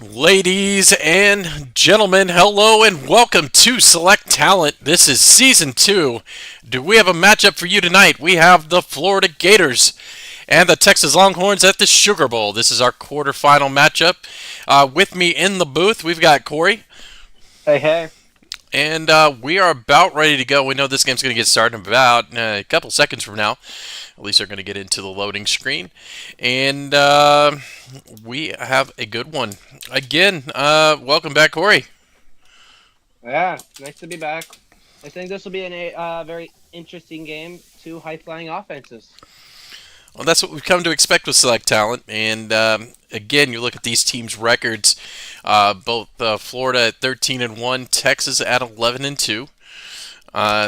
Ladies and gentlemen, hello and welcome to Select Talent. This is season 2. Do we have a matchup for you tonight? We have the Florida Gators and the Texas Longhorns at the Sugar Bowl. This is our quarterfinal matchup. With me in the booth, we've got Corey, Hey, hey. and we are about ready to go. We know this game's going to get started in about a couple seconds from now. At least they're going to get into the loading screen. And we have a good one. Again, welcome back, Corey. Yeah, nice to be back. I think this will be a very interesting game. Two high-flying offenses. Well, that's what we've come to expect with Select Talent. And again, you look at these teams' records. Both Florida at 13-1, Texas at 11-2.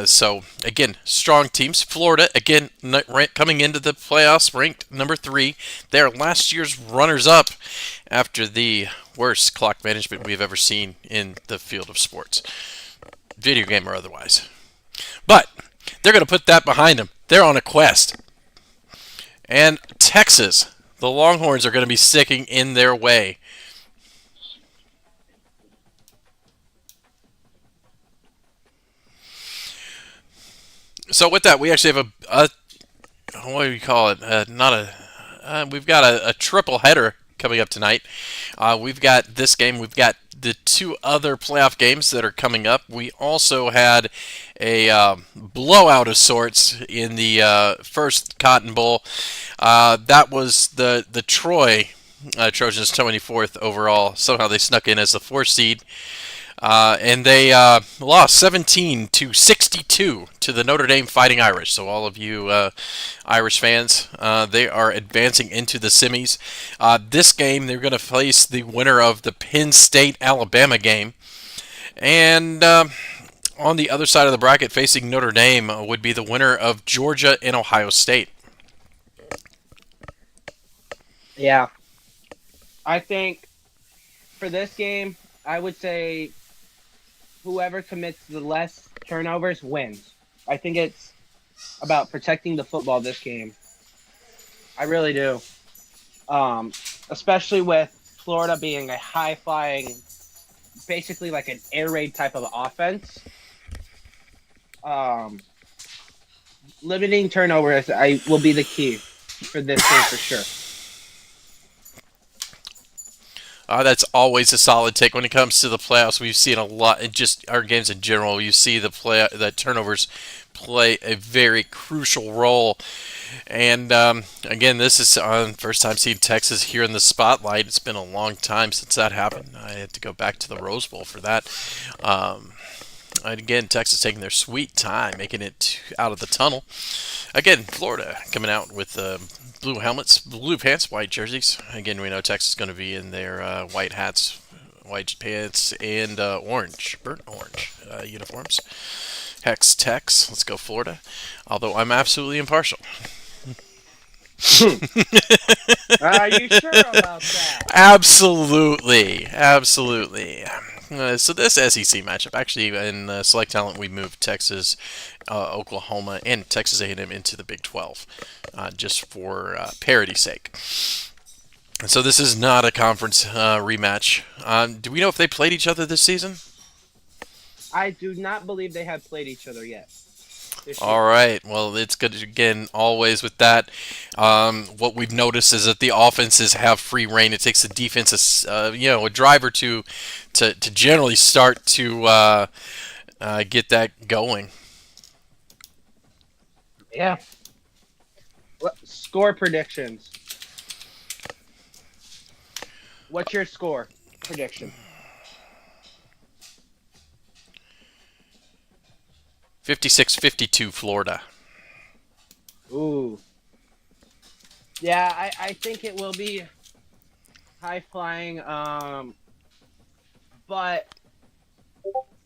So again, strong teams. Florida again coming into the playoffs ranked number 3. They're last year's runners-up after the worst clock management we've ever seen in the field of sports, video game or otherwise. But they're going to put that behind them. They're on a quest. And Texas, the Longhorns are going to be sticking in their way. So with that, we actually have a what do you call it? Not a. We've got a triple header coming up tonight. We've got this game. We've got the two other playoff games that are coming up. We also had a blowout of sorts in the first Cotton Bowl. That was the Troy Trojans 24th overall. Somehow they snuck in as the 4th seed. And they lost 17-62 to the Notre Dame Fighting Irish. So all of you Irish fans, they are advancing into the semis. This game, they're going to face the winner of the Penn State-Alabama game. And on the other side of the bracket, facing Notre Dame, would be the winner of Georgia and Ohio State. Yeah, I think for this game, I would say whoever commits the less turnovers wins. I think it's about protecting the football this game. I really do. Especially with Florida being a high-flying, basically like an air raid type of offense. Um, Limiting turnovers will be the key for this game for sure. That's always a solid take when it comes to the playoffs. We've seen a lot, in just our games in general. You see the turnovers play a very crucial role. And again, this is first time seeing Texas here in the spotlight. It's been a long time since that happened. I had to go back to the Rose Bowl for that. And again, Texas taking their sweet time, making it out of the tunnel. Again, Florida coming out with blue helmets, blue pants, white jerseys. Again, we know Texas is going to be in their white hats, white pants, and orange, burnt orange uniforms. Hex Tex, let's go Florida. Although I'm absolutely impartial. Are you sure about that? Absolutely, absolutely. So this SEC matchup, actually in Select Talent, we moved Texas, Oklahoma, and Texas A&M into the Big 12, just for parity's sake. So this is not a conference rematch. Do we know if they played each other this season? I do not believe they have played each other yet this All year. right. Well, it's good again. Always with that. What we've noticed is that the offenses have free reign. It takes the defense, a drive or two, to generally start to get that going. Yeah. Score predictions. What's your score prediction? 56-52 Florida. Ooh. Yeah, I think it will be high flying. But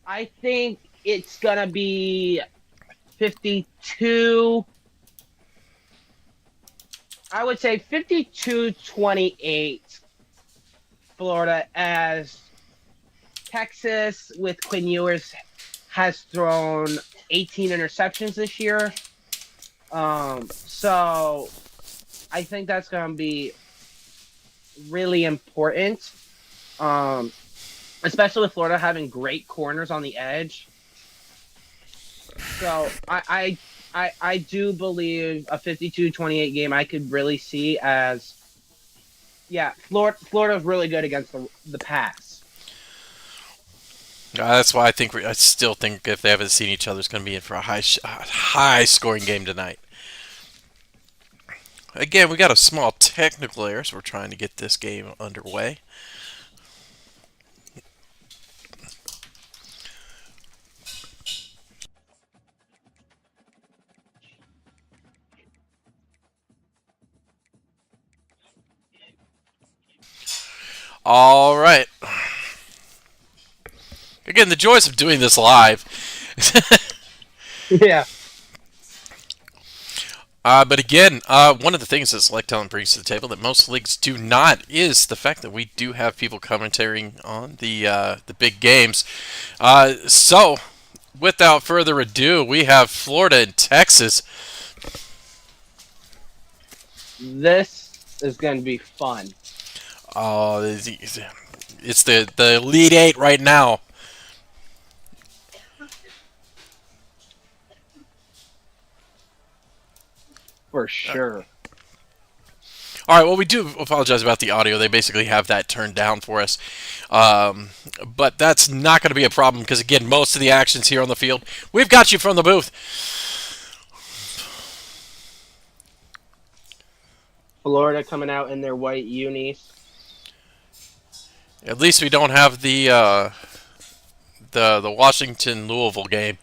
I think it's gonna be 52. I would say 52-28 Florida, as Texas with Quinn Ewers has thrown 18 interceptions this year. So I think that's going to be really important. Um, Especially with Florida having great corners on the edge. So I do believe a 52-28 game I could really see as, yeah, Florida's really good against the pass. That's why I still think if they haven't seen each other, it's going to be in for a high scoring game tonight. Again, we got a small technical error, so we're trying to get this game underway. All right. Again, the joys of doing this live. Yeah. But again, one of the things that Select Talent brings to the table that most leagues do not is the fact that we do have people commentating on the big games. So, without further ado, we have Florida and Texas. This is going to be fun. It's the Elite Eight right now. For sure. All right, well, we do apologize about the audio. They basically have that turned down for us. But that's not going to be a problem because, again, most of the action's here on the field. We've got you from the booth. Florida coming out in their white unis. At least we don't have the Washington Louisville game.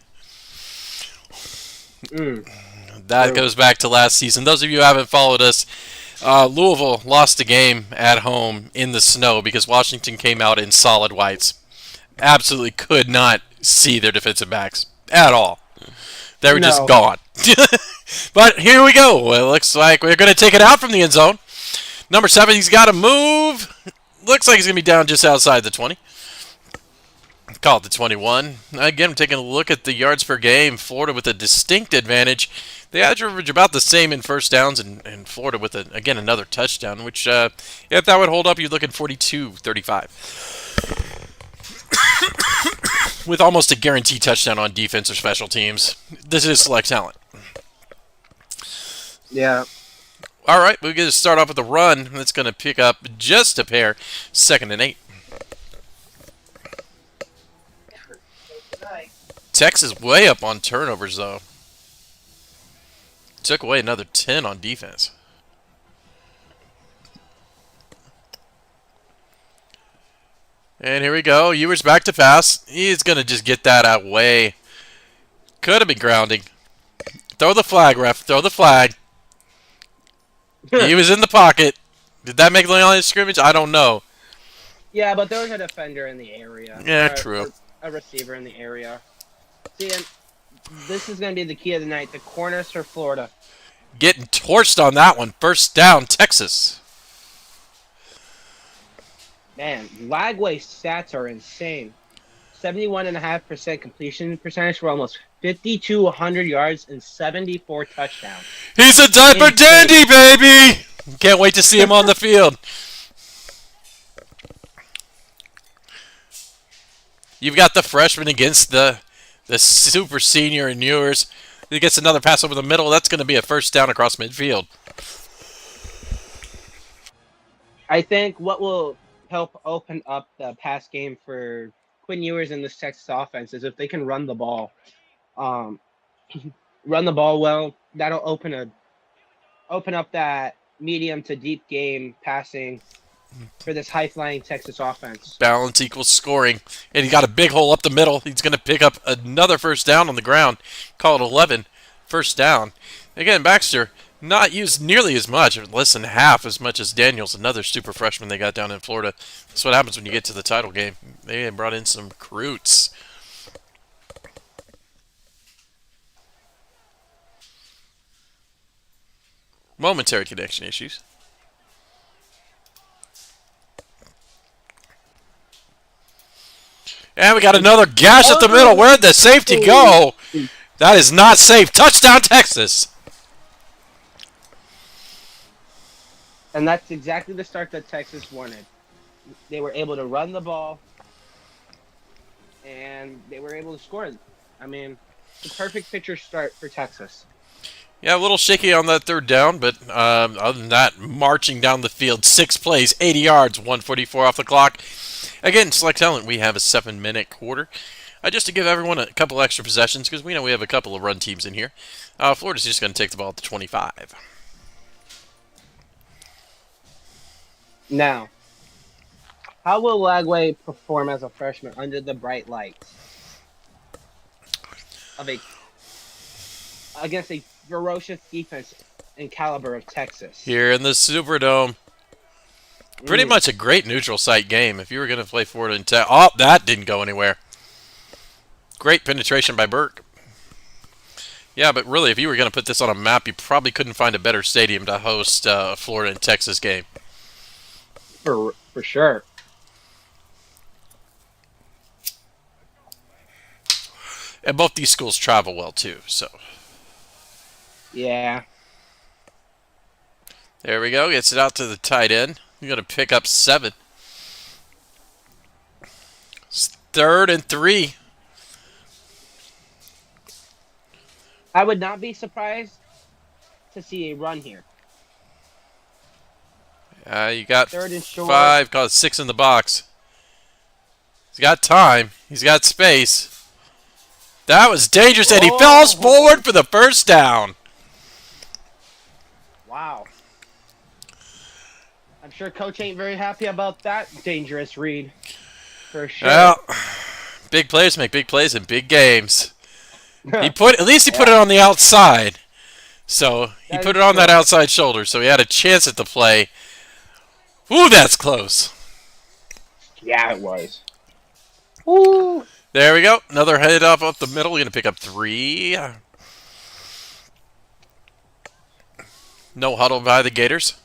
That goes back to last season. Those of you who haven't followed us, Louisville lost a game at home in the snow because Washington came out in solid whites. Absolutely could not see their defensive backs at all. They were just gone. But here we go. It looks like we're going to take it out from the end zone. Number 7, he's got to move. Looks like he's going to be down just outside the 20. Call it the 21. Again, I'm taking a look at the yards per game. Florida with a distinct advantage. They average about the same in first downs, and Florida with, again, another touchdown, which, if that would hold up, you'd look at 42-35. With almost a guaranteed touchdown on defense or special teams. This is Select Talent. Yeah. All right, we're going to start off with a run. That's going to pick up just a pair. 2nd and 8. Texas way up on turnovers, though. Took away another 10 on defense. And here we go. Ewers back to pass. He's going to just get that out way. Could have been grounding. Throw the flag, ref. Throw the flag. He was in the pocket. Did that make the line of scrimmage? I don't know. Yeah, but there was a defender in the area. Yeah, true. A receiver in the area. See, and this is going to be the key of the night. The corners for Florida. Getting torched on that one. First down, Texas. Man, Lagway's stats are insane. 71.5% completion percentage for almost 5,200 yards and 74 touchdowns. He's a diaper dandy, baby! Can't wait to see him on the field. You've got the freshman against the super senior in Ewers. He gets another pass over the middle. That's going to be a first down across midfield. I think what will help open up the pass game for Quinn Ewers in this Texas offense is if they can run the ball. Run the ball well. That'll open up that medium to deep game passing for this high-flying Texas offense. Balance equals scoring. And he got a big hole up the middle. He's going to pick up another first down on the ground. Call it 11. First down. Again, Baxter not used nearly as much, or less than half as much as Daniels, another super freshman they got down in Florida. That's what happens when you get to the title game. They brought in some recruits. Momentary connection issues. And we got another gash at the middle. Where'd the safety go? That is not safe. Touchdown, Texas. And that's exactly the start that Texas wanted. They were able to run the ball, and they were able to score. I mean, the perfect pitcher start for Texas. Yeah, a little shaky on that third down, but other than that, marching down the field, 6 plays, 80 yards, 144 off the clock. Again, Select Talent, we have a 7-minute quarter. Just to give everyone a couple extra possessions, because we know we have a couple of run teams in here. Florida's just going to take the ball at the 25. Now, how will Lagway perform as a freshman under the bright lights of against a ferocious defense and caliber of Texas? Here in the Superdome. Pretty much a great neutral site game. If you were going to play Florida and Tech. Oh, that didn't go anywhere. Great penetration by Burke. Yeah, but really, if you were going to put this on a map, you probably couldn't find a better stadium to host a Florida and Texas game. For sure. And both these schools travel well, too, so. Yeah. There we go. Gets it out to the tight end. You're going to pick up 7. It's 3rd and 3. I would not be surprised to see a run here. You got 3rd and short. 5, call it 6 in the box. He's got time. He's got space. That was dangerous, and he falls forward for the first down. Wow. I'm sure Coach ain't very happy about that dangerous read. For sure. Well, big players make big plays in big games. At least he put it on the outside. So he put it on that outside shoulder, so he had a chance at the play. Ooh, that's close. Yeah, it was. Ooh. There we go. Another head up the middle. We're going to pick up 3. No huddle by the Gators.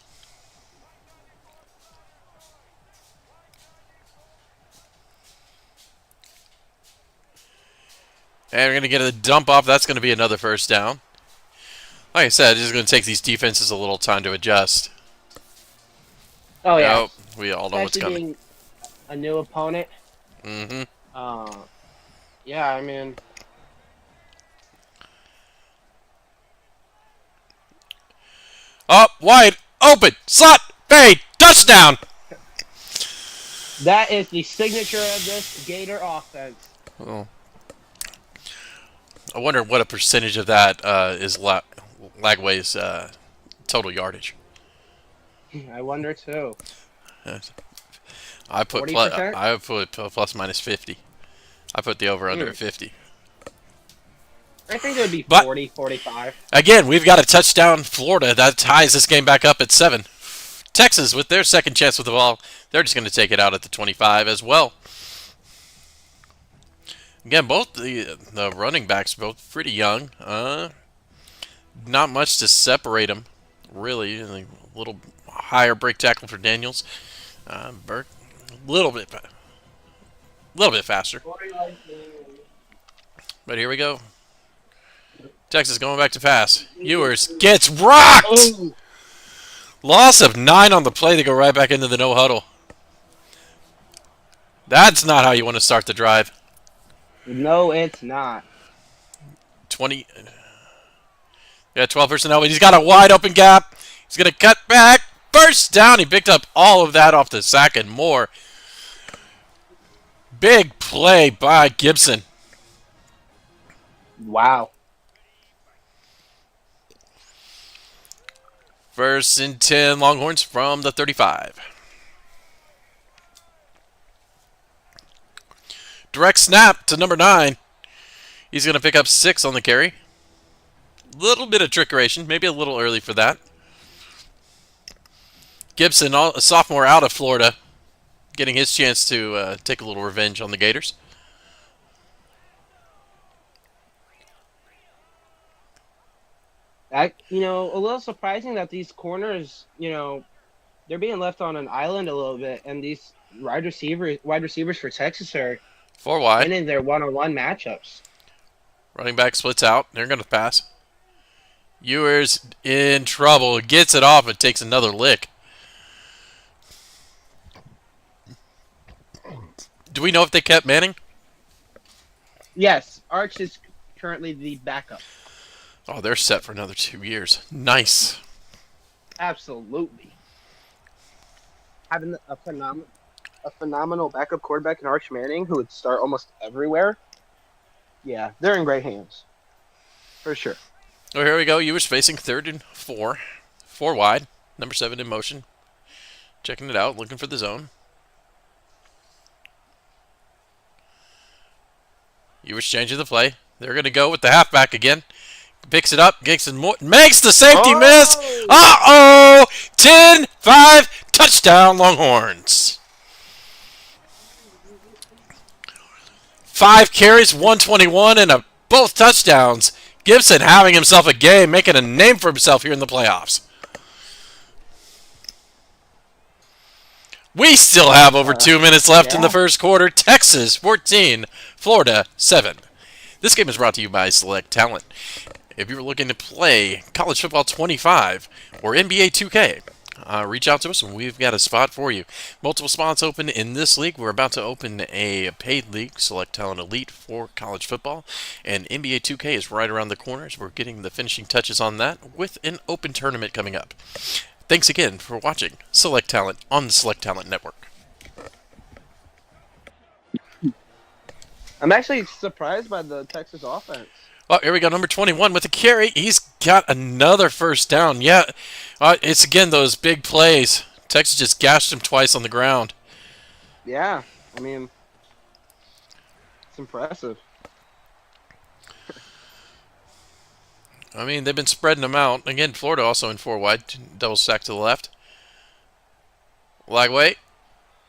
And we're going to get a dump off. That's going to be another first down. Like I said, it's just going to take these defenses a little time to adjust. Oh, yeah. Oh, we all know what's coming. Being a new opponent. Mm-hmm. Yeah, I mean... Up, wide, open, slot, fade, touchdown! That is the signature of this Gator offense. Oh. I wonder what a percentage of that is Lagway's total yardage. I wonder too. I put plus minus 50. I put the over under at 50. I think it would be 40, 45. Again, we've got a touchdown Florida. That ties this game back up at 7. Texas, with their second chance with the ball, they're just going to take it out at the 25 as well. Again, both the running backs, both pretty young. Not much to separate them, really. A little higher break tackle for Daniels. Burke, a little bit faster. But here we go. Texas going back to pass. Ewers gets rocked! Oh. Loss of 9 on the play. They go right back into the no huddle. That's not how you want to start the drive. No, it's not. 20. Yeah, 12 personnel, but he's got a wide open gap. He's going to cut back. First down. He picked up all of that off the sack and more. Big play by Gibson. Wow. 1st and 10, Longhorns from the 35. Direct snap to number 9. He's going to pick up 6 on the carry. Little bit of trickeration, maybe a little early for that. Gibson, a sophomore out of Florida, getting his chance to take a little revenge on the Gators. A little surprising that these corners, they're being left on an island a little bit, and these wide receivers for Texas are 4 wide. winning their one-on-one matchups. Running back splits out. They're going to pass. Ewers in trouble. Gets it off and takes another lick. Do we know if they kept Manning? Yes, Arch is currently the backup. Oh, they're set for another 2 years. Nice. Absolutely. Having a phenomenal backup quarterback in Arch Manning who would start almost everywhere. Yeah, they're in great hands. For sure. Oh, here we go. Ewers facing 3rd and 4. 4 wide. Number 7 in motion. Checking it out, looking for the zone. Ewers changing the play. They're going to go with the halfback again. Picks it up, makes the safety miss. Uh-oh! 10-5, touchdown Longhorns. 5 carries, 121, and both touchdowns. Gibson having himself a game, making a name for himself here in the playoffs. We still have over 2 minutes left in the first quarter. Texas 14, Florida 7. This game is brought to you by Select Talent. If you're looking to play College Football 25 or NBA 2K, reach out to us and we've got a spot for you. Multiple spots open in this league. We're about to open a paid league, Select Talent Elite, for college football. And NBA 2K is right around the corner as we're getting the finishing touches on that with an open tournament coming up. Thanks again for watching Select Talent on the Select Talent Network. I'm actually surprised by the Texas offense. Well, here we go. Number 21 with the carry. He's got another first down. Yeah, it's again those big plays. Texas just gashed him twice on the ground. Yeah, I mean, it's impressive. I mean, they've been spreading them out. Again, Florida also in 4 wide. Double stack to the left. Lagway.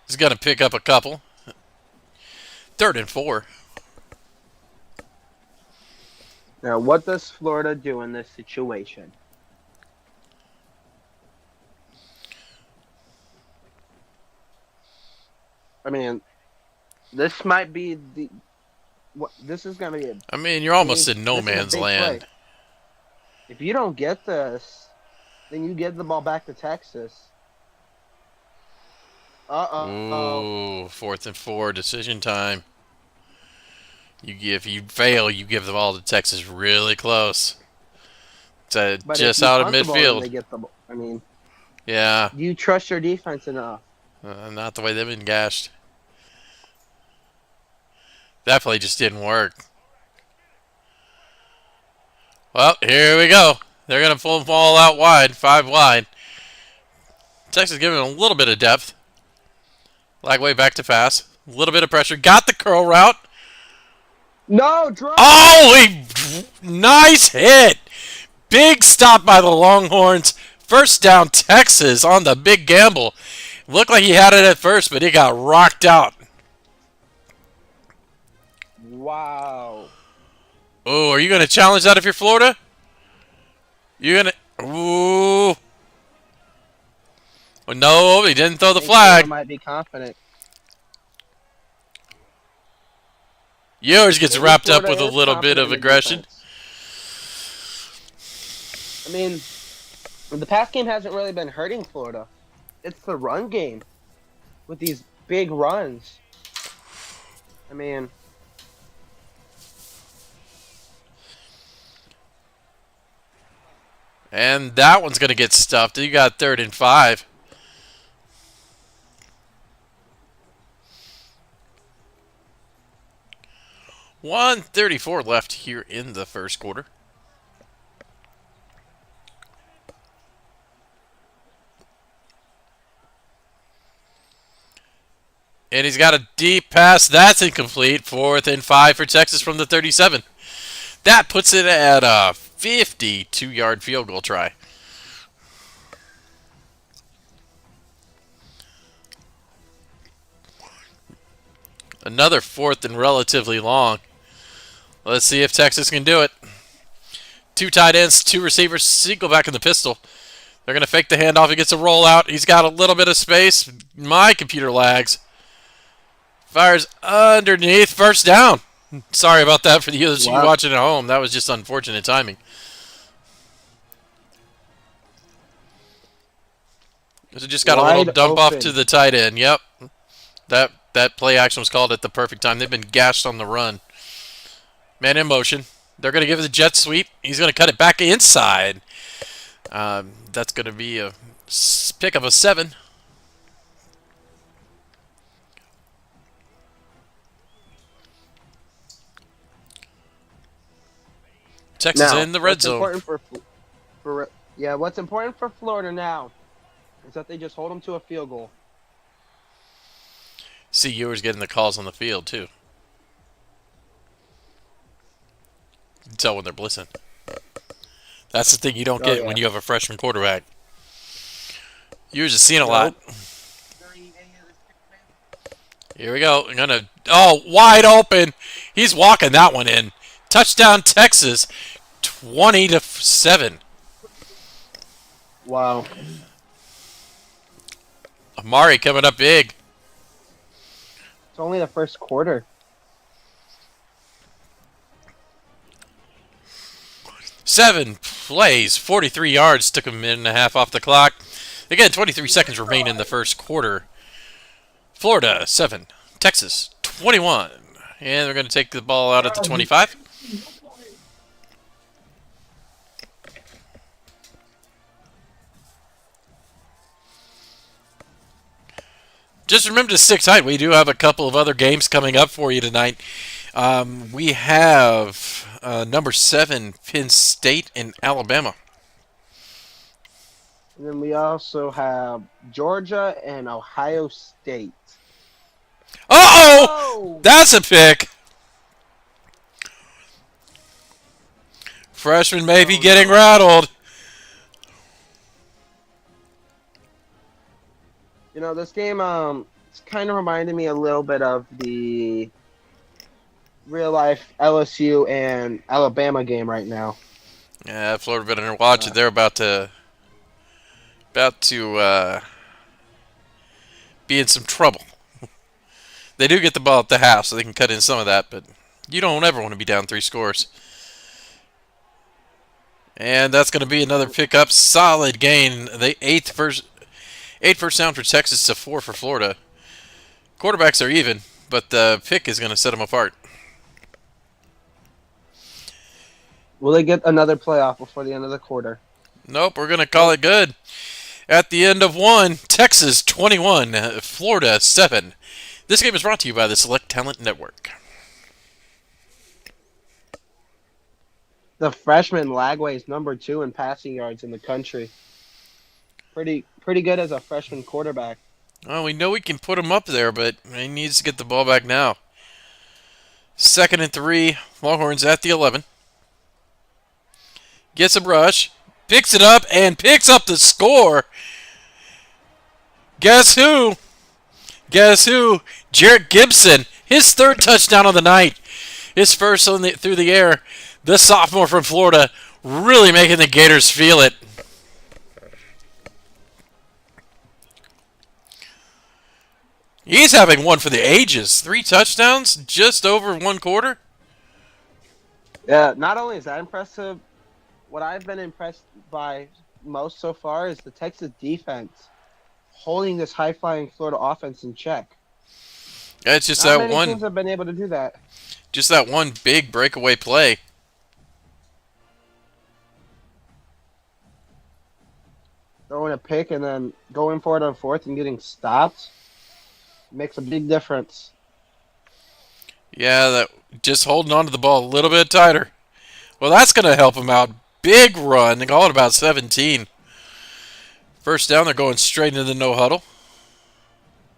He's going to pick up a couple. 3rd and 4. Now, what does Florida do in this situation? I mean, this might be the. This is going to be a. I mean, you're almost in no man's land. Play. If you don't get this, then you give the ball back to Texas. Ooh, 4th and 4, decision time. If you fail, you give the ball to Texas really close. To just out of midfield. They get the, I mean, yeah. Do you trust your defense enough? Not the way they've been gashed. That play just didn't work. Well, here we go. They're going to pull the ball out wide, 5 wide. Texas giving a little bit of depth. Lagway back to pass. A little bit of pressure. Got the curl route. No, drop. Oh, nice hit. Big stop by the Longhorns. First down, Texas on the big gamble. Looked like he had it at first, but he got rocked out. Wow. Oh, are you going to challenge that if you're Florida? You're going to... Ooh. Oh, no, he didn't throw the flag. I might be confident. Ewers gets wrapped up with a little bit of aggression. I mean, the pass game hasn't really been hurting Florida. It's the run game with these big runs. I mean... And that one's going to get stuffed. You got 3rd and 5. $1:34 left here in the first quarter. And he's got a deep pass. That's incomplete. 4th and 5 for Texas from the 37. That puts it at a 52-yard field goal try. Another 4th and relatively long. Let's see if Texas can do it. 2 tight ends, 2 receivers. Siegel back in the pistol. They're going to fake the handoff. He gets a rollout. He's got a little bit of space. My computer lags. Fires underneath. First down. Sorry about that for the others of you watching at home. That was just unfortunate timing. So just got a little dump off to the tight end. Yep. That That play action was called at the perfect time. They've been gashed on the run. Man in motion. They're going to give it the jet sweep. He's going to cut it back inside. That's going to be a pick of a 7. Texas Now, in the red zone. what's important for Florida now is that they just hold them to a field goal. See, Ewers getting the calls on the field, too. You can tell when they're blitzing. That's the thing you don't get when you have a freshman quarterback. Ewers is seeing a lot. Here we go. Wide open. He's walking that one in. Touchdown, Texas. 20-7. Wow. Amari coming up big. It's only the first quarter. 7 plays, 43 yards. Took a minute and a half off the clock. Again, 23 seconds remain in the first quarter. Florida 7, Texas 21, and they're going to take the ball out at the 25. Just remember to stick tight. We do have a couple of other games coming up for you tonight. We have number 7, Penn State and Alabama. And then we also have Georgia and Ohio State. Uh-oh! That's a pick. Freshman may be getting rattled. You know, this game it's kind of reminded me a little bit of the real-life LSU and Alabama game right now. Yeah, Florida better watch it. They're about to be in some trouble. They do get the ball at the half, so they can cut in some of that, but you don't ever want to be down 3 scores. And that's going to be another pickup. Solid gain. The 8 first down for Texas to 4 for Florida. Quarterbacks are even, but the pick is going to set them apart. Will they get another playoff before the end of the quarter? Nope, we're going to call it good. At the end of 1, Texas 21, Florida 7. This game is brought to you by the Select Talent Network. The freshman Lagway is number 2 in passing yards in the country. Pretty good as a freshman quarterback. Well, we know we can put him up there, but he needs to get the ball back now. 2nd and 3, Longhorns at the 11. Gets a rush, picks it up, and picks up the score. Guess who? Jarrett Gibson, his 3rd touchdown of the night. His first through the air. The sophomore from Florida really making the Gators feel it. He's having one for the ages. 3 touchdowns, just over 1 quarter. Yeah, not only is that impressive, what I've been impressed by most so far is the Texas defense holding this high-flying Florida offense in check. Yeah, it's just Not that many one. teams have been able to do that. Just that one big breakaway play. Throwing a pick and then going for it on 4th and getting stopped makes a big difference. Yeah, that just holding on to the ball a little bit tighter. Well, that's going to help him out. Big run. They call it about 17. First down, they're going straight into the no huddle.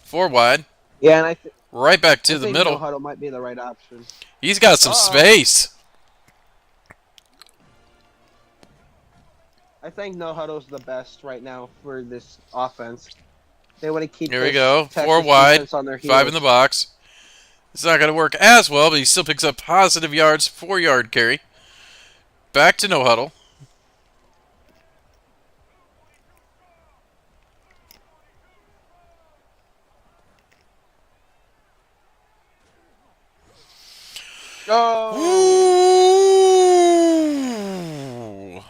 4 wide. Yeah, and right back to I the think middle. No huddle might be the right option. He's got some space. I think no huddle's the best right now for this offense. They want to keep. Here we go. Texas 4 wide. on their 5 in the box. It's not going to work as well, but he still picks up positive yards. 4-yard carry. Back to no huddle. Oh. Ooh.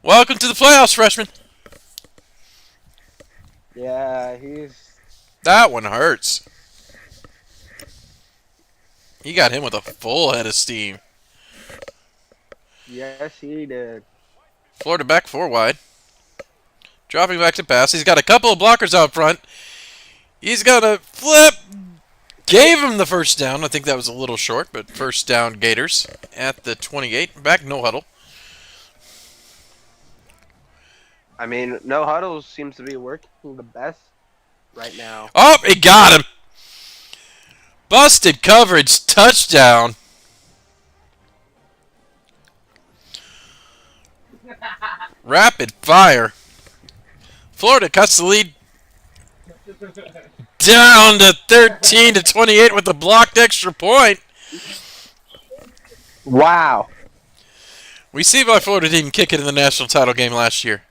Welcome to the playoffs, freshman. Yeah, he's. That one hurts. He got him with a full head of steam. Yes, he did. Florida back 4 wide. Dropping back to pass. He's got a couple of blockers out front. He's going to flip. Gave him the first down. I think that was a little short, but first down Gators at the 28. Back no huddle. I mean, no huddle seems to be working the best right now. Oh, he got him. Busted coverage. Touchdown. Rapid fire. Florida cuts the lead down to 13-28 with a blocked extra point. Wow. We see why Florida didn't kick it in the national title game last year.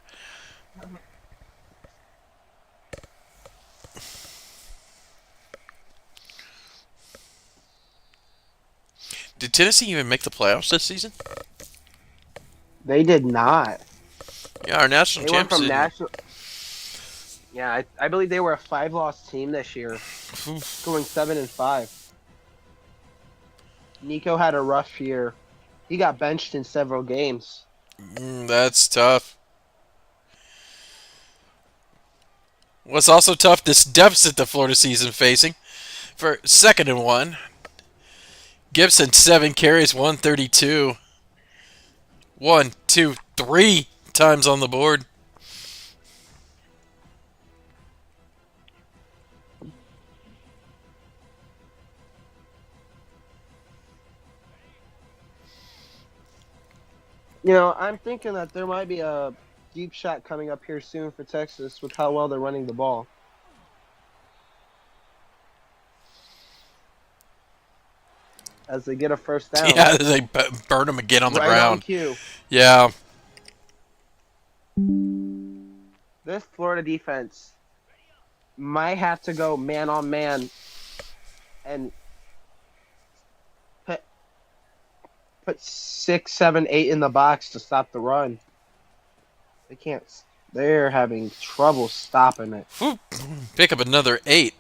Did Tennessee even make the playoffs this season? They did not. Yeah, our national They went champs from didn't. national. Yeah, I believe they were a 5-loss team this year, going 7-5. Nico had a rough year. He got benched in several games. That's tough. What's also tough, this deficit the Florida season facing. For 2nd and 1. Gibson, 7 carries, 132. 1, 2, 3 times on the board. You know, I'm thinking that there might be a deep shot coming up here soon for Texas with how well they're running the ball. As they get a first down. Yeah, they burn him again on the right ground. on cue. Yeah. This Florida defense might have to go man on man and put 6, 7, 8 in the box to stop the run. They can't. They're having trouble stopping it. Pick up another 8.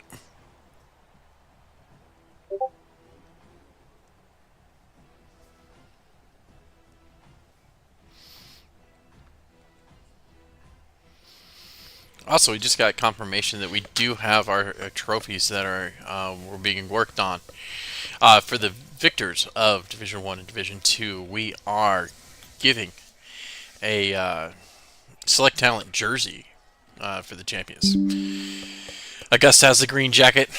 Also, we just got confirmation that we do have our trophies that are were being worked on. For the victors of Division 1 and Division 2, we are giving a select talent jersey for the champions. Augusta has the green jacket.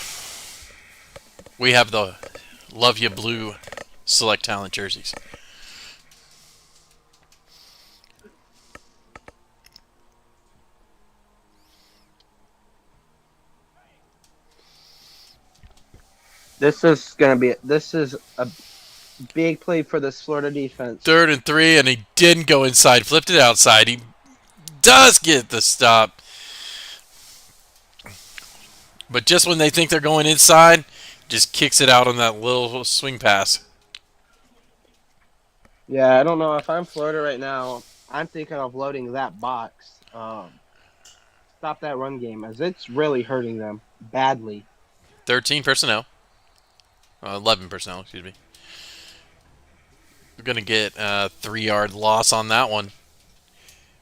We have the Love Ya Blue select talent jerseys. This is a big play for this Florida defense. 3rd and 3, and he didn't go inside. Flipped it outside. He does get the stop. But just when they think they're going inside, just kicks it out on that little swing pass. Yeah, I don't know if I'm Florida right now. I'm thinking of loading that box. Stop that run game, as it's really hurting them badly. 13 personnel. 11 personnel, excuse me. We're going to get a 3-yard loss on that one.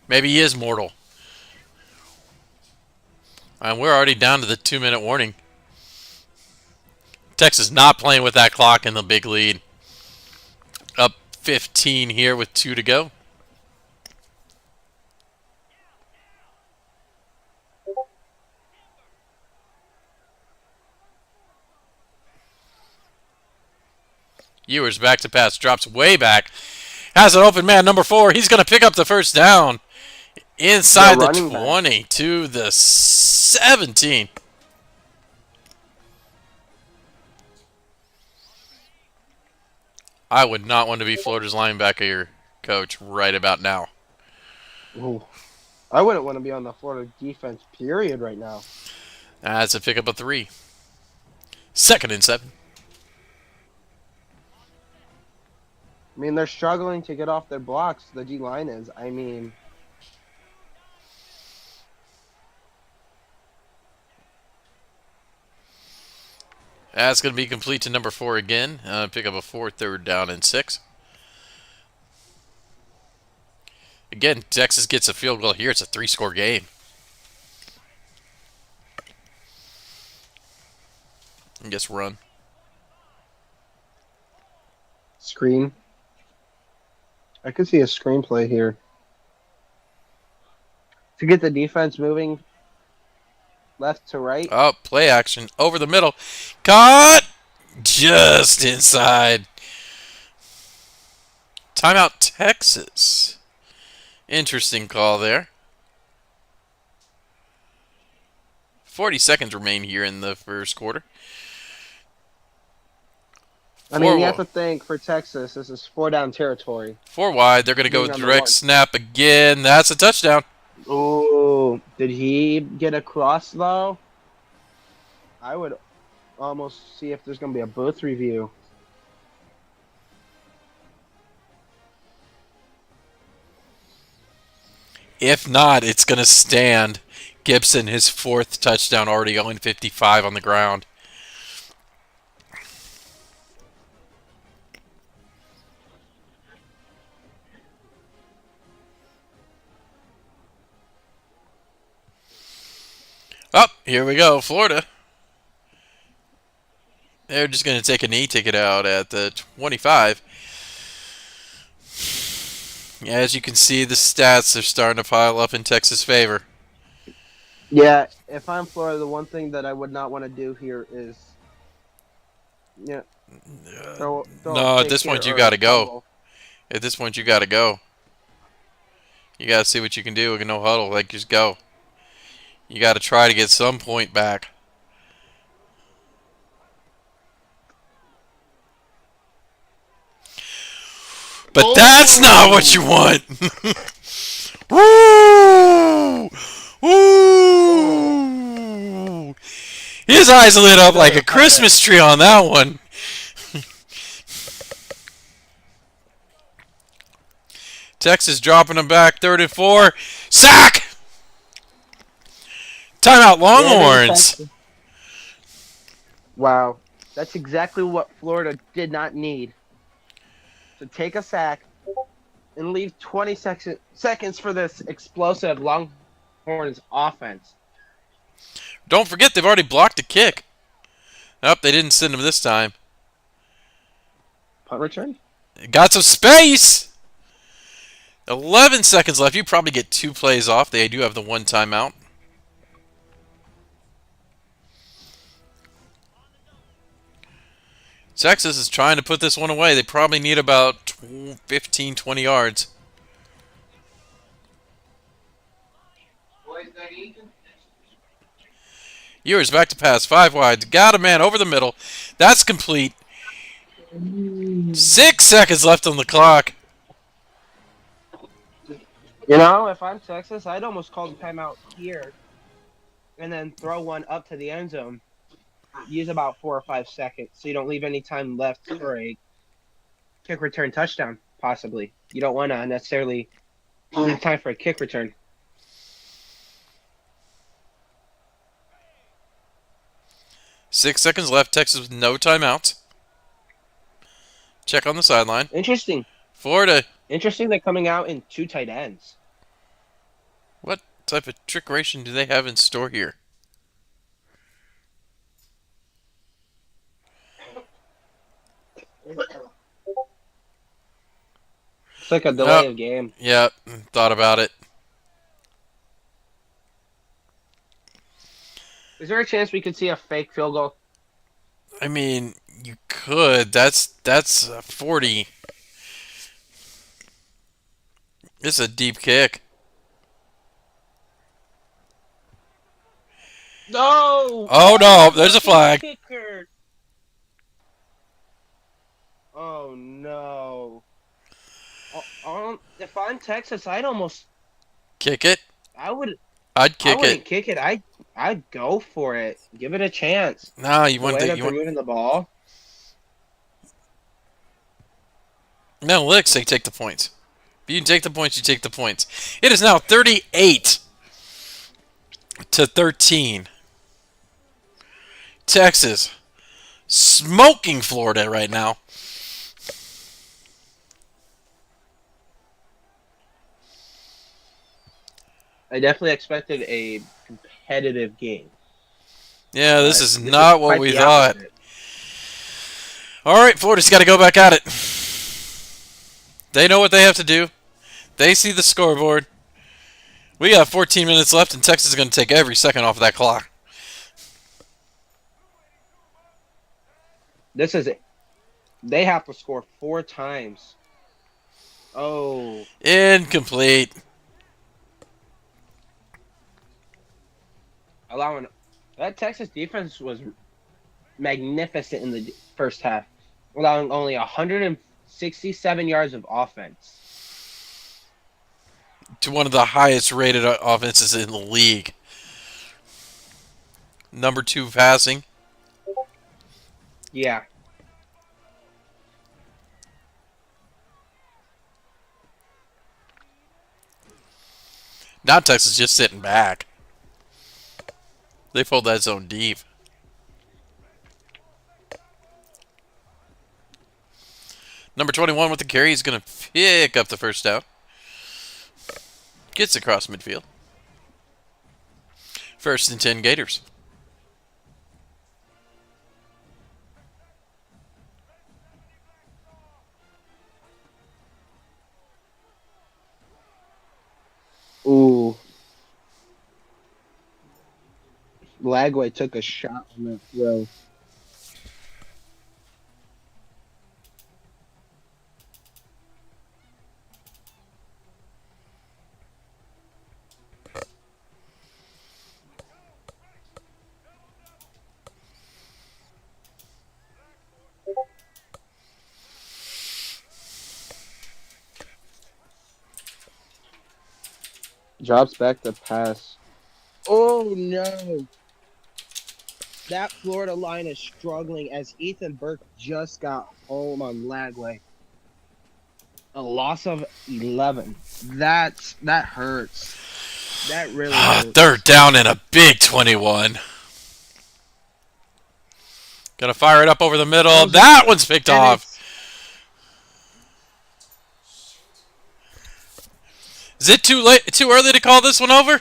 Maybe he is mortal. And we're already down to the 2-minute warning. Texas not playing with that clock in the big lead. Up 15 here with 2 to go. Ewers back to pass, drops way back. Has an open man, number 4. He's going to pick up the first down. Inside the 20 to the 17. I would not want to be Florida's linebacker coach right about now. Ooh. I wouldn't want to be on the Florida defense, period, right now. That's a pick up of 3. 2nd and 7. I mean, they're struggling to get off their blocks, the D-line is. I mean, That's going to be complete to number 4 again. Pick up a 4th down and 6. Again, Texas gets a field goal here. It's a 3-score game. I guess run. Screen. I could see a screenplay here. To get the defense moving left to right. Oh, play action. Over the middle. Caught! Just inside. Timeout, Texas. Interesting call there. 40 seconds remain here in the first quarter. I mean, you have to think for Texas, this is 4-down territory. 4 wide. They're going to go Being on the direct one. snap again. That's a touchdown. Oh, did he get across though? I would almost see if there's going to be a booth review. If not, it's going to stand. Gibson, his 4th touchdown, already going 55 on the ground. Oh, here we go, Florida. They're just going to take a knee, take it out at the 25. As you can see, the stats are starting to pile up in Texas' favor. Yeah, if I'm Florida, the one thing that I would not want to do here is, throw No, a at pick this point here you or got to a go. fumble. At this point you got to go. You got to see what you can do with no huddle. Like, just go. You got to try to get some point back. But that's not what you want. Woo! Woo! His eyes lit up like a Christmas tree on that one. Texas dropping him back, 3rd and 4. Sack! Timeout, Longhorns. Wow, that's exactly what Florida did not need. To take a sack and leave 20 seconds for this explosive Longhorns offense. Don't forget, they've already blocked a kick. Nope, they didn't send him this time. Punt return? Got some space! 11 seconds left. You probably get 2 plays off. They do have the 1 timeout. Texas is trying to put this one away. They probably need about 15, 20 yards. Ewers back to pass. 5 wide. Got a man over the middle. That's complete. 6 seconds left on the clock. You know, if I'm Texas, I'd almost call the timeout here and then throw one up to the end zone. Use about 4 or 5 seconds so you don't leave any time left for a kick return touchdown, possibly. You don't want to necessarily leave time for a kick return. Six seconds left. Texas with no timeouts. Check on the sideline. Interesting. Florida. Interesting they're coming out in 2 tight ends. What type of trickeration do they have in store here? It's like a delay of game. Yeah, thought about it. Is there a chance we could see a fake field goal? I mean, you could. That's 40. It's a deep kick. No! Oh no, there's a flag. Kicker. Oh no. If I'm Texas, I'd almost Kick it. I would I'd kick I wouldn't it. kick it. I'd go for it. Give it a chance. No, you The want way to. that You they're want. moving the ball. No, let's say take the points. If you can take the points, you take the points. It is now 38 to 13. Texas smoking Florida right now. I definitely expected a competitive game. Yeah, this But is this not what quite we the thought. opposite. All right, Florida's got to go back at it. They know what they have to do. They see the scoreboard. We got 14 minutes left, and Texas is going to take every second off of that clock. This is it. They have to score 4 times. Oh, Incomplete. allowing that Texas defense was magnificent in the first half, allowing only 167 yards of offense. To one of the highest rated offenses in the league. Number 2 passing. Yeah. Now Texas just sitting back. They pulled that zone deep. Number 21 with the carry is going to pick up the first down. Gets across midfield. 1st and 10 Gators. Ooh. Lagway took a shot on that throw. Drops back the pass. Oh no. That Florida line is struggling as Ethan Burke just got home on Lagway. A loss of 11. That hurts. That really hurts. 3rd down and a big 21. Gonna fire it up over the middle. That one's picked off. Is it too late? Too early to call this one over?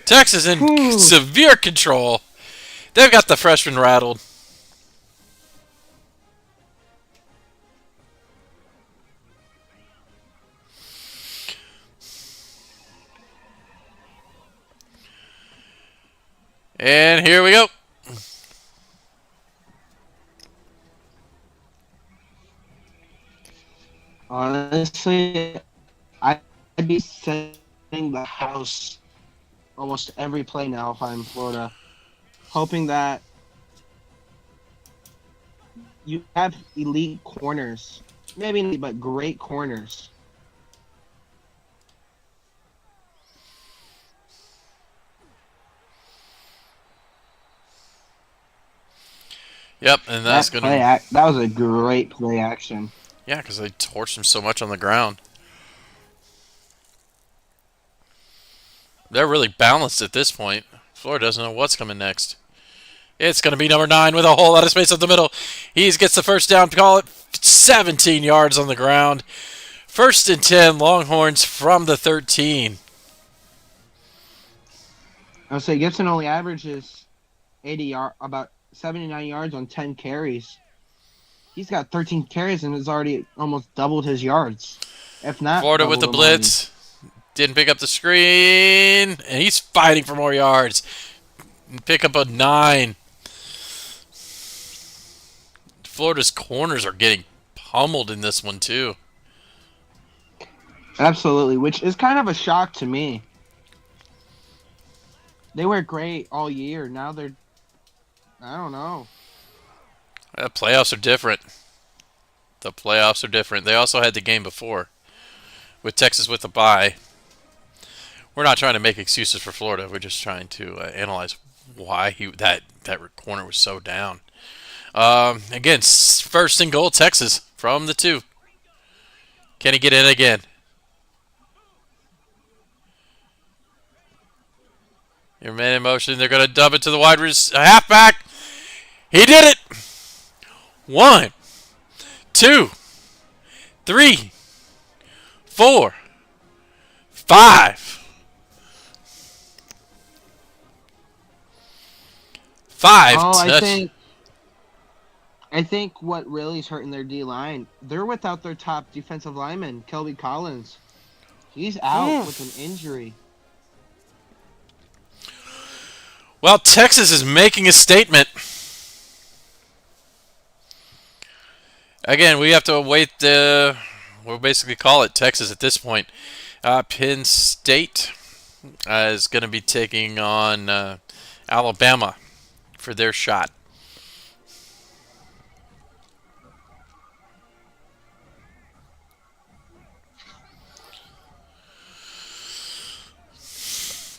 Texas in severe control. They've got the freshman rattled. And here we go. Honestly, I'd be setting the house almost every play now if I'm Florida, hoping that you have elite corners. Maybe not, but great corners. Yep, and that's That going to... that was a great play action. Yeah, because they torched him so much on the ground. They're really balanced at this point. Florida doesn't know what's coming next. It's going to be number 9 with a whole lot of space up the middle. He gets the first down. Call it 17 yards on the ground. 1st and 10, Longhorns from the 13. I would say Gibson only averages about 79 yards on 10 carries. He's got 13 carries and has already almost doubled his yards. If not, Florida with the blitz. Didn't pick up the screen. And he's fighting for more yards. Pick up a 9. Florida's corners are getting pummeled in this one, too. Absolutely, which is kind of a shock to me. They were great all year. Now they're... I don't know. The playoffs are different. The playoffs are different. They also had the game before with Texas with the bye. We're not trying to make excuses for Florida. We're just trying to analyze why that corner was so down. Again, 1st and goal, Texas from the 2. Can he get in again? Your man in motion. They're going to dub it to the halfback. He did it! 1, 2, 3, 4, 5. 5. Oh, touch- I think what really is hurting their D line, they're without their top defensive lineman, Kelby Collins. He's out with an injury. Well, Texas is making a statement. Again, we have to await the. We'll basically call it Texas at this point. Penn State is going to be taking on Alabama for their shot.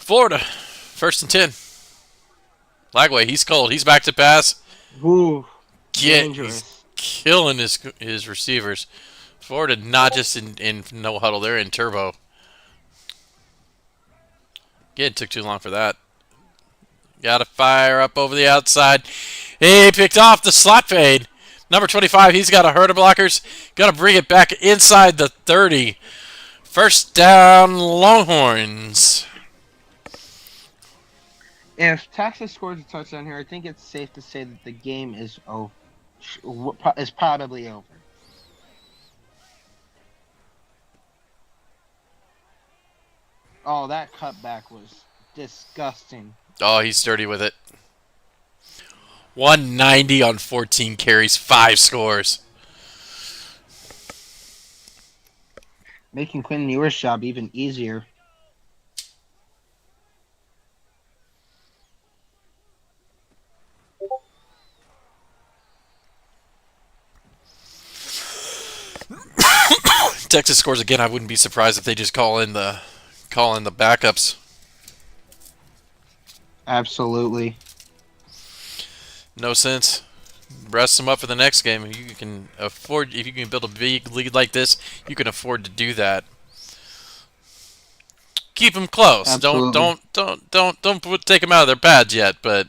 Florida, 1st and 10. Lagway, he's cold. He's back to pass. Ooh, He's dangerous. killing his receivers. Florida not just in no huddle, they're in turbo. Again, it took too long for that. Got to fire up over the outside. He picked off the slot fade. Number 25, he's got a herd of blockers. Got to bring it back inside the 30. 1st down, Longhorns. If Texas scores a touchdown here, I think it's safe to say that the game is probably over. Oh, that cutback was disgusting. Oh, he's dirty with it. 190 on 14 carries, 5 scores. Making Quinn Ewers' job even easier. Texas scores again. I wouldn't be surprised if they just call in the backups. Absolutely. No sense. Rest them up for the next game. You can afford, if you can build a big lead like this, you can afford to do that. Keep them close. Absolutely. Don't take them out of their pads yet, but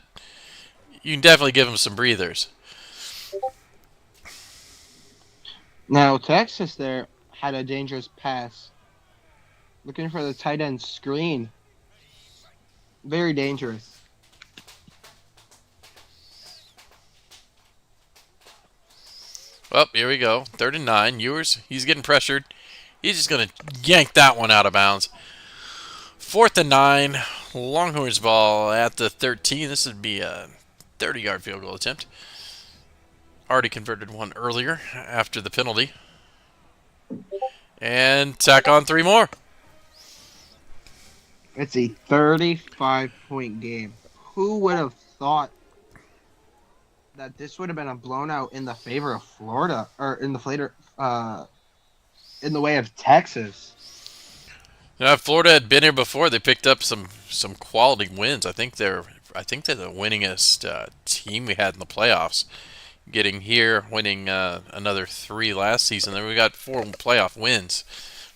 you can definitely give them some breathers. Now, Texas there had a dangerous pass. Looking for the tight end screen. Very dangerous. Well, here we go. 3rd and 9. Ewers, he's getting pressured. He's just going to yank that one out of bounds. 4th and 9. Longhorns ball at the 13. This would be a 30-yard field goal attempt. Already converted one earlier after the penalty. And tack on 3 more. It's a 35-point game. Who would have thought that this would have been a blown out in the favor of Florida, or in the way of Texas? Yeah, Florida had been here before. They picked up some quality wins. I think they're the winningest team we had in the playoffs. Getting here, winning another 3 last season. Then we got 4 playoff wins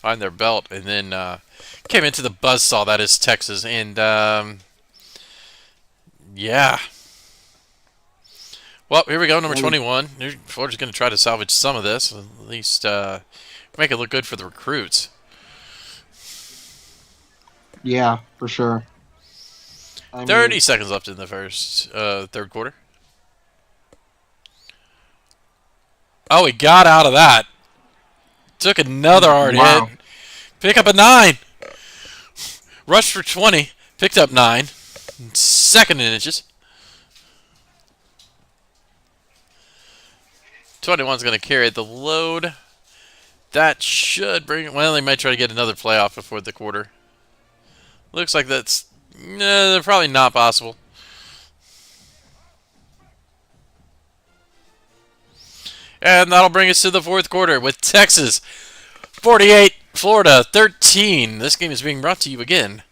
on their belt, and then came into the buzzsaw that is Texas. And yeah. Well, here we go, number 21. Florida's going to try to salvage some of this, at least make it look good for the recruits. Yeah, for sure. 30 seconds left in the first, 3rd quarter. Oh, he got out of that. Took another hard hit. Pick up a 9. Rushed for 20. Picked up 9. 2nd and inches. 21's going to carry the load. That should bring it. Well, they might try to get another playoff before the quarter. Looks like that's probably not possible. And that'll bring us to the 4th quarter with Texas 48, Florida 13. This game is being brought to you again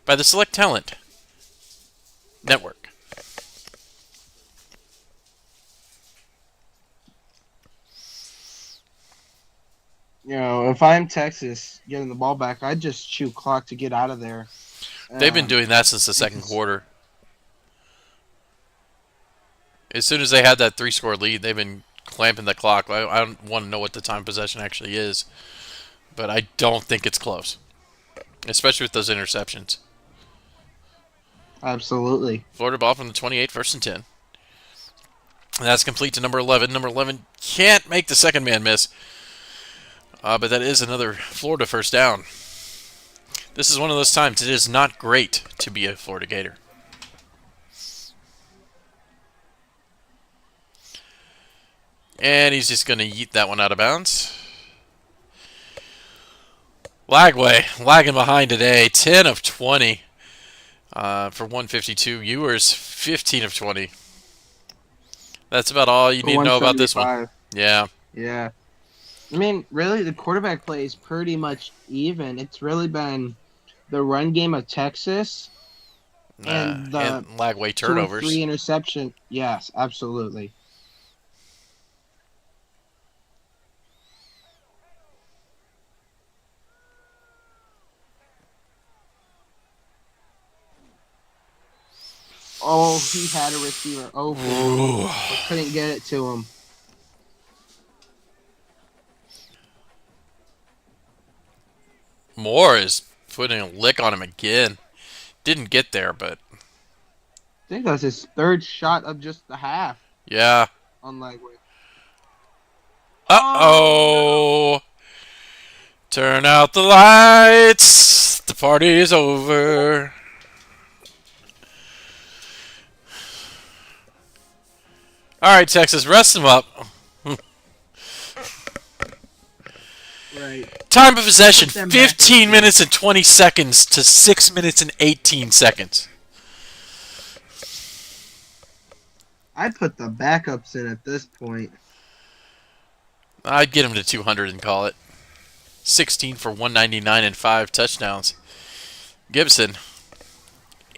by the Select Talent Network. You know, if I'm Texas getting the ball back, I'd just chew clock to get out of there. They've been doing that since the 2nd quarter. As soon as they had that 3-score lead, they've been clamping the clock. I don't want to know what the time possession actually is, but I don't think it's close, especially with those interceptions. Absolutely. Florida ball from the 28, first and 10. And that's complete to number 11. Number 11 can't make the second man miss, but that is another Florida first down. This is one of those times it is not great to be a Florida Gator. And he's just going to yeet that one out of bounds. Lagway, lagging behind today. 10 of 20 for 152. Ewers, 15 of 20. That's about all you need to know about this one. Yeah. Yeah. I mean, really, the quarterback play is pretty much even. It's really been the run game of Texas and the and Lagway 2 or turnovers. 3 interception. Yes, absolutely. Oh, he had a receiver open, but couldn't get it to him. Moore is putting a lick on him again. Didn't get there, but I think that's his 3rd shot of just the half yeah. on Lagway. Uh-oh. Turn out the lights. The party is over. All right, Texas, rest them up. Right. Time of possession, Put them back 15 in. minutes and 20 seconds to 6 minutes and 18 seconds. I'd put the backups in at this point. I'd get him to 200 and call it. 16 for 199 and 5 touchdowns. Gibson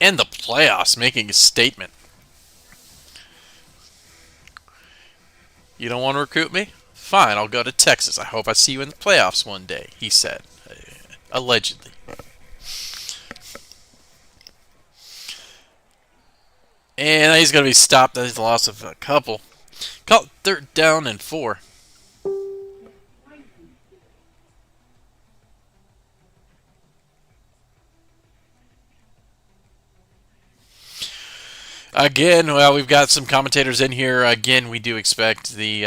in the playoffs making a statement. You don't want to recruit me? Fine, I'll go to Texas. I hope I see you in the playoffs one day, he said. Allegedly. And he's going to be stopped. He's the loss of a couple. Call it 3rd down and 4. Again, well, we've got some commentators in here. Again, we do expect the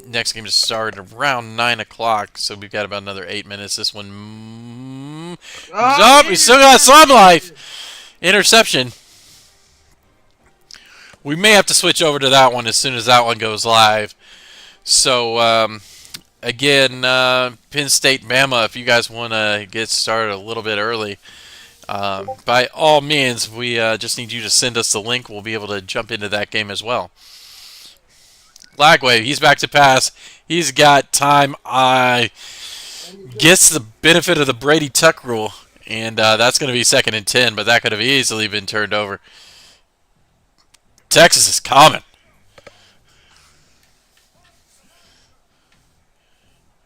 next game to start around 9 o'clock, so we've got about another 8 minutes. This one... we still got some life! Interception. We may have to switch over to that one as soon as that one goes live. So, again, Penn State, Bama, if you guys want to get started a little bit early, by all means, we just need you to send us the link. We'll be able to jump into that game as well. Lagway, he's back to pass. He's got time. Gets the benefit of the Brady Tuck rule, and that's going to be 2nd and 10, but that could have easily been turned over. Texas is coming.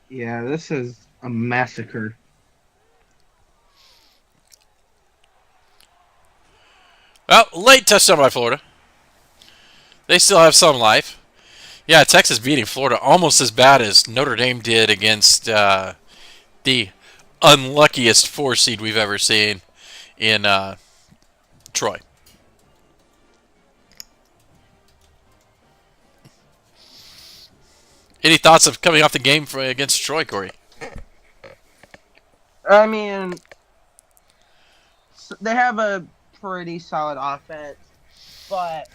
Yeah, this is a massacre. Well, late touchdown by Florida. They still have some life. Yeah, Texas beating Florida almost as bad as Notre Dame did against the unluckiest 4 seed we've ever seen in Troy. Any thoughts of coming off the game against Troy, Corey? I mean, they have a pretty solid offense, but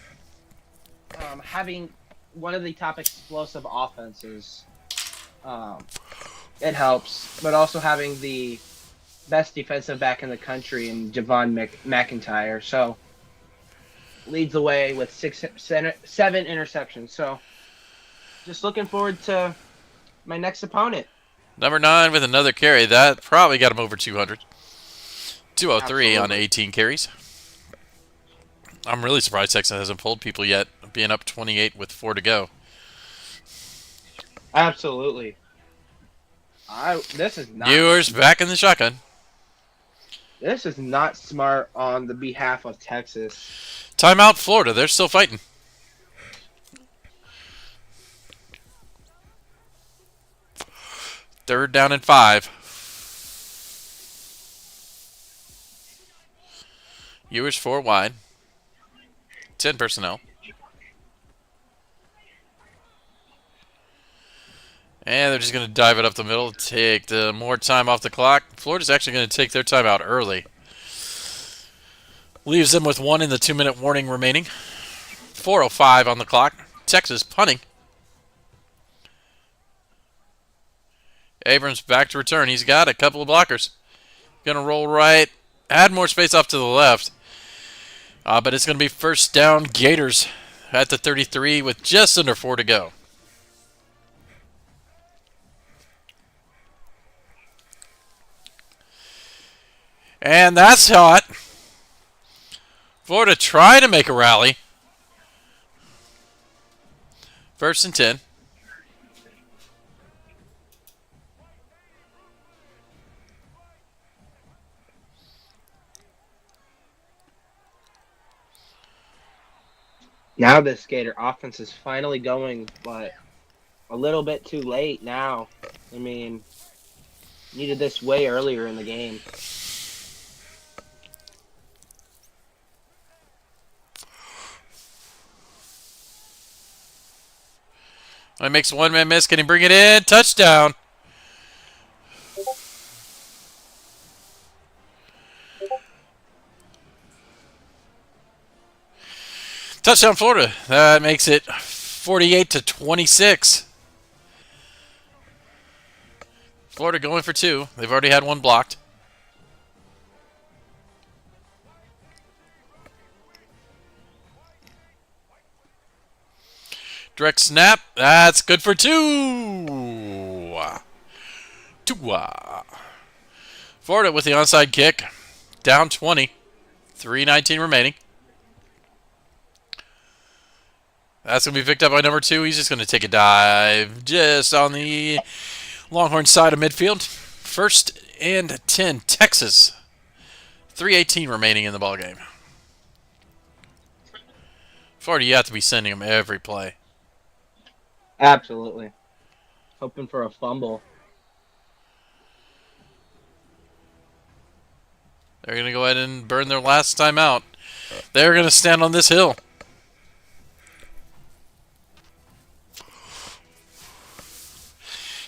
having one of the top explosive offenses, it helps. But also having the best defensive back in the country in Javon McIntyre, so leads the way with 7 interceptions. So just looking forward to my next opponent. Number 9 with another carry. That probably got him over 200. 203 on 18 carries. I'm really surprised Texas hasn't pulled people yet, being up 28 with 4 to go. Absolutely. This is not. Ewers back in the shotgun. This is not smart on the behalf of Texas. Timeout, Florida. They're still fighting. Third down and 5. Ewers 4 wide. 10 personnel. And they're just going to dive it up the middle, take the more time off the clock. Florida's actually going to take their time out early. Leaves them with 1 in the 2-minute warning remaining. 4:05 on the clock. Texas punting. Abrams back to return. He's got a couple of blockers. Going to roll right. Add more space off to the left. But it's going to be first down Gators at the 33 with just under 4 to go. And that's hot. Florida trying to make a rally. First and 10. Now this Gator offense is finally going, but a little bit too late now. I mean, needed this way earlier in the game. He makes one man miss. Can he bring it in? Touchdown. Touchdown, Florida. That makes it 48-26. Florida going for 2. They've already had 1 blocked. Direct snap. That's good for 2. Florida with the onside kick. Down 20. 3:19 remaining. That's going to be picked up by number 2. He's just going to take a dive just on the Longhorn side of midfield. First and 10, Texas. 3:18 remaining in the ballgame. Florida, you have to be sending them every play. Absolutely. Hoping for a fumble. They're going to go ahead and burn their last time out. They're going to stand on this hill.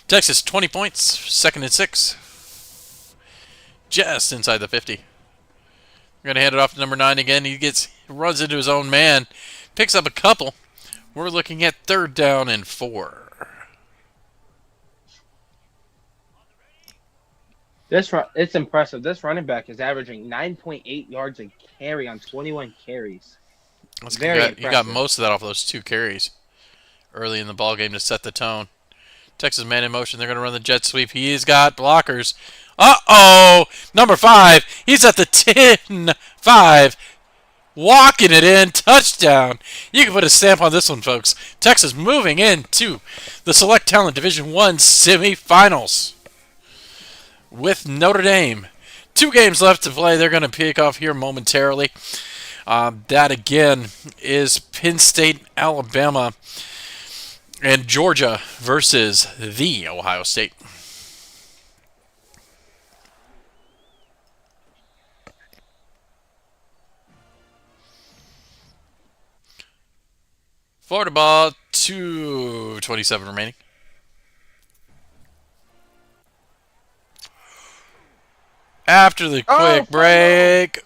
Texas, 20 points, second and 6. Just inside the 50. We're going to hand it off to number 9 again. He runs into his own man, picks up a couple. We're looking at third down and 4. It's impressive. This running back is averaging 9.8 yards a carry on 21 carries. That's Very good. impressive. You got most of that off those 2 carries early in the ballgame to set the tone. Texas man in motion. They're going to run the jet sweep. He's got blockers. Uh-oh! Number 5. He's at the 10-5. Walking it in. Touchdown. You can put a stamp on this one, folks. Texas moving into the Select Talent Division I semifinals with Notre Dame. 2 games left to play. They're going to pick off here momentarily. That, again, is Penn State, Alabama, and Georgia versus the Ohio State. Florida ball, 2:27 remaining. After the quick break.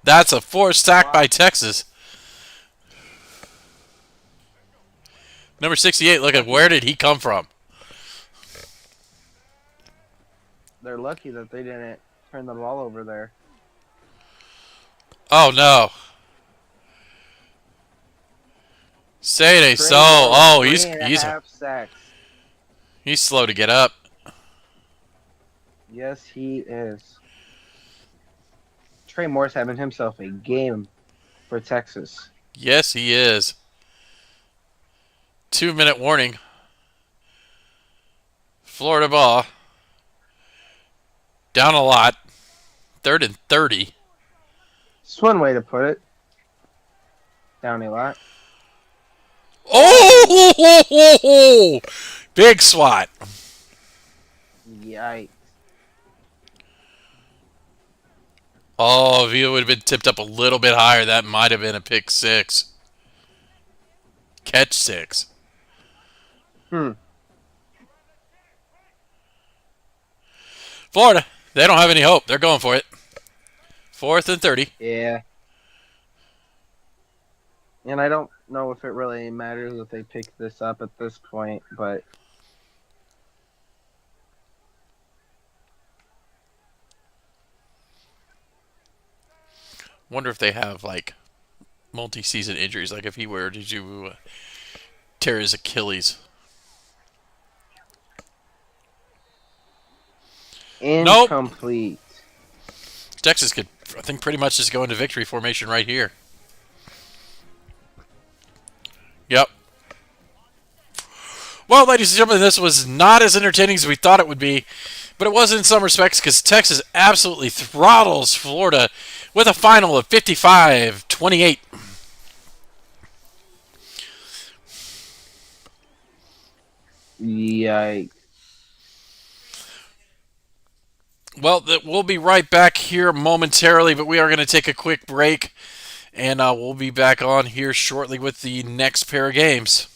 That's a forced sack by Texas. Number 68, look at where did he come from? They're lucky that they didn't turn the ball over there. Oh, no. Say it ain't so. Oh, he's slow to get up. Yes, he is. Trey Moore's having himself a game for Texas. Yes, he is. 2-minute warning. Florida ball. Down a lot. 3rd and 30. It's one way to put it. Down a lot. Oh! Big swat. Yikes. Oh, if he would have been tipped up a little bit higher, that might have been a pick six. Catch six. Florida, they don't have any hope. They're going for it. 4th and 30. Yeah. And I don't know if it really matters if they pick this up at this point, but Wonder if they have like multi-season injuries. Like if he were to tear his Achilles. Nope. incomplete. Texas could, I think, pretty much just go into victory formation right here. Yep. Well, ladies and gentlemen, this was not as entertaining as we thought it would be, but it was in some respects because Texas absolutely throttles Florida with a final of 55-28. Yikes. Well, we'll be right back here momentarily, but we are going to take a quick break, and we'll be back on here shortly with the next pair of games.